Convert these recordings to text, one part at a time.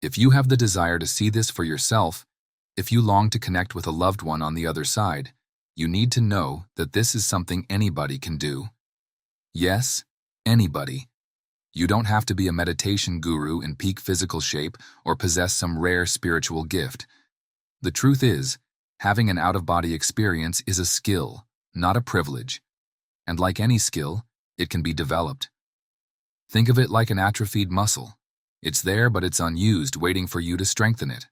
If you have the desire to see this for yourself, if you long to connect with a loved one on the other side, you need to know that this is something anybody can do. Yes, anybody. You don't have to be a meditation guru in peak physical shape or possess some rare spiritual gift. The truth is, having an out-of-body experience is a skill, not a privilege. And like any skill, it can be developed. Think of it like an atrophied muscle. It's there, but it's unused, waiting for you to strengthen it.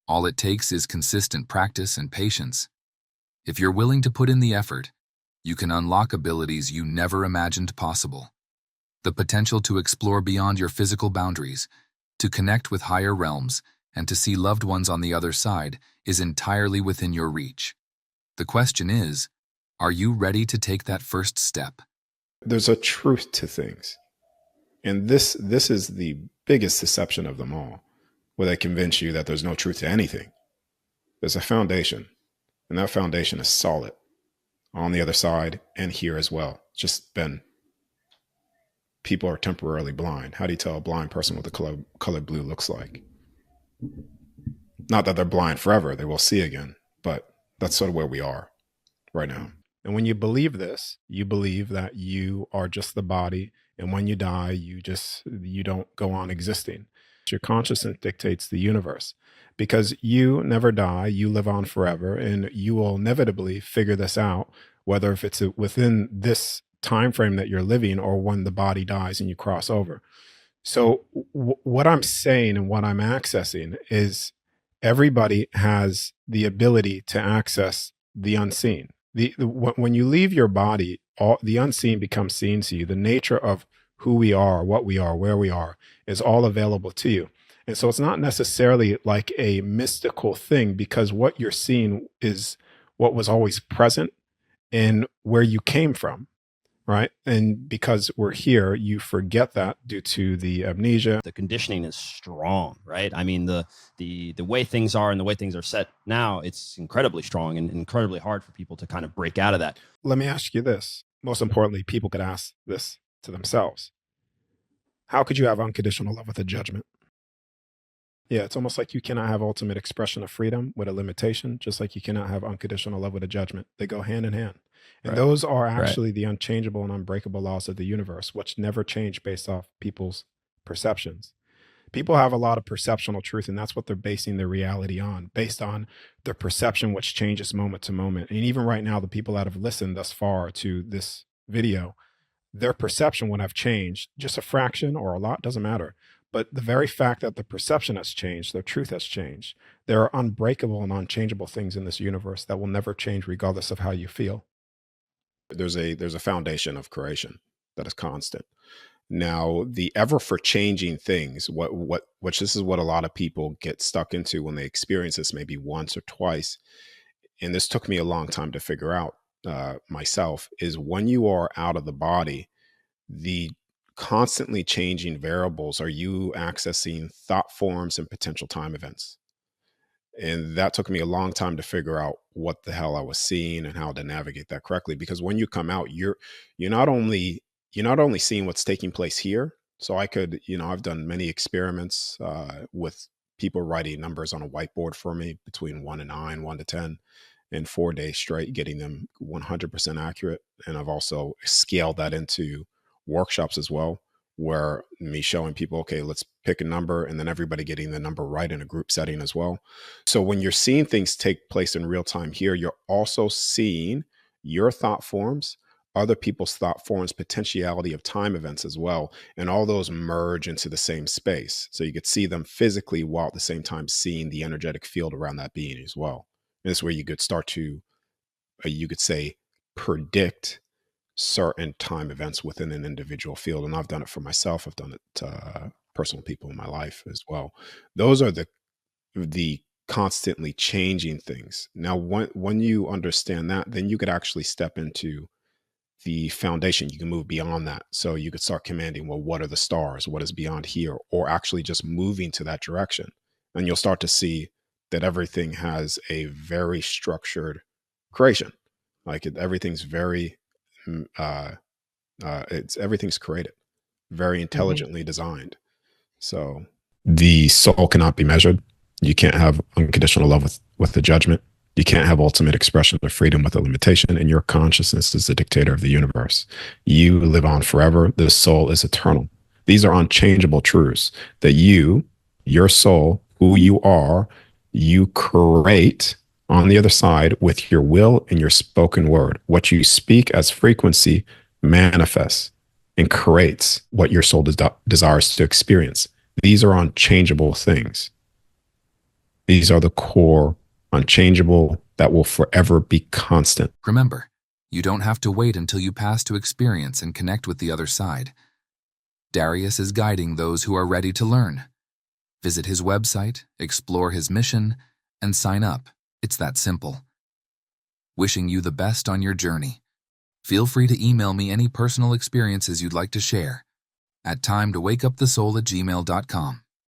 All it takes is consistent practice and patience. If you're willing to put in the effort, you can unlock abilities you never imagined possible. The potential to explore beyond your physical boundaries, to connect with higher realms, and to see loved ones on the other side is entirely within your reach. The question is, are you ready to take that first step? There's a truth to things. And this is the biggest deception of them all, where they convince you that there's no truth to anything. There's a foundation, and that foundation is solid on the other side and here as well. Just been people are temporarily blind. How do you tell a blind person what the color blue looks like? Not that they're blind forever, they will see again, but that's sort of where we are right now. And when you believe this, you believe that you are just the body, and when you die, you don't go on existing. Your consciousness dictates the universe, because you never die, you live on forever, and you will inevitably figure this out, whether if it's within this time frame that you're living or when the body dies and you cross over. So what I'm saying and what I'm accessing is everybody has the ability to access the unseen. When you leave your body, the unseen becomes seen to you. The nature of who we are, what we are, where we are is all available to you. And so it's not necessarily like a mystical thing, because what you're seeing is what was always present and where you came from. Right. And because we're here, you forget that due to the amnesia. The conditioning is strong, right? I mean, the way things are and the way things are set now, it's incredibly strong and incredibly hard for people to kind of break out of that. Let me ask you this. Most importantly, people could ask this to themselves. How could you have unconditional love with a judgment? Yeah, it's almost like you cannot have ultimate expression of freedom with a limitation, just like you cannot have unconditional love with a judgment. They go hand in hand. And those are actually the unchangeable and unbreakable laws of the universe, which never change based off people's perceptions. People have a lot of perceptual truth, and that's what they're basing their reality on, based on their perception, which changes moment to moment. And even right now, the people that have listened thus far to this video, their perception would have changed just a fraction or a lot, doesn't matter. But the very fact that the perception has changed, their truth has changed. There are unbreakable and unchangeable things in this universe that will never change regardless of how you feel. There's a foundation of creation that is constant. Now, the ever for changing things, which this is what a lot of people get stuck into when they experience this maybe once or twice, and this took me a long time to figure out myself, is when you are out of the body, the constantly changing variables are you accessing thought forms and potential time events. And that took me a long time to figure out what the hell I was seeing and how to navigate that correctly. Because when you come out, you're not only seeing what's taking place here. So I could, I've done many experiments with people writing numbers on a whiteboard for me between 1 and 9, 1 to 10, in 4 days straight, getting them 100% accurate. And I've also scaled that into workshops as well, where me showing people, okay, let's pick a number, and then everybody getting the number right in a group setting as well. So when you're seeing things take place in real time here, you're also seeing your thought forms, other people's thought forms, potentiality of time events as well. And all those merge into the same space. So you could see them physically while at the same time seeing the energetic field around that being as well. And this is where you could start to, you could say, predict certain time events within an individual field. And I've done it for myself. I've done it to personal people in my life as well. Those are the constantly changing things. Now, when you understand that, then you could actually step into the foundation. You can move beyond that. So you could start commanding, well, what are the stars? What is beyond here? Or actually just moving to that direction. And you'll start to see that everything has a very structured creation. Like everything's very everything's created, very intelligently designed. So The soul cannot be measured. You can't have unconditional love with the judgment. You can't have ultimate expression of freedom with a limitation, and your consciousness is the dictator of the universe. You live on forever. The soul is eternal. These are unchangeable truths that you, your soul, who you are, you create on the other side with your will and your spoken word. What you speak as frequency manifests and creates what your soul desires to experience. These are unchangeable things. These are the core, unchangeable, that will forever be constant. Remember, you don't have to wait until you pass to experience and connect with the other side. Darius is guiding those who are ready to learn. Visit his website, explore his mission, and sign up. It's that simple. Wishing you the best on your journey. Feel free to email me any personal experiences you'd like to share at timetowakeupthesoul@gmail.com.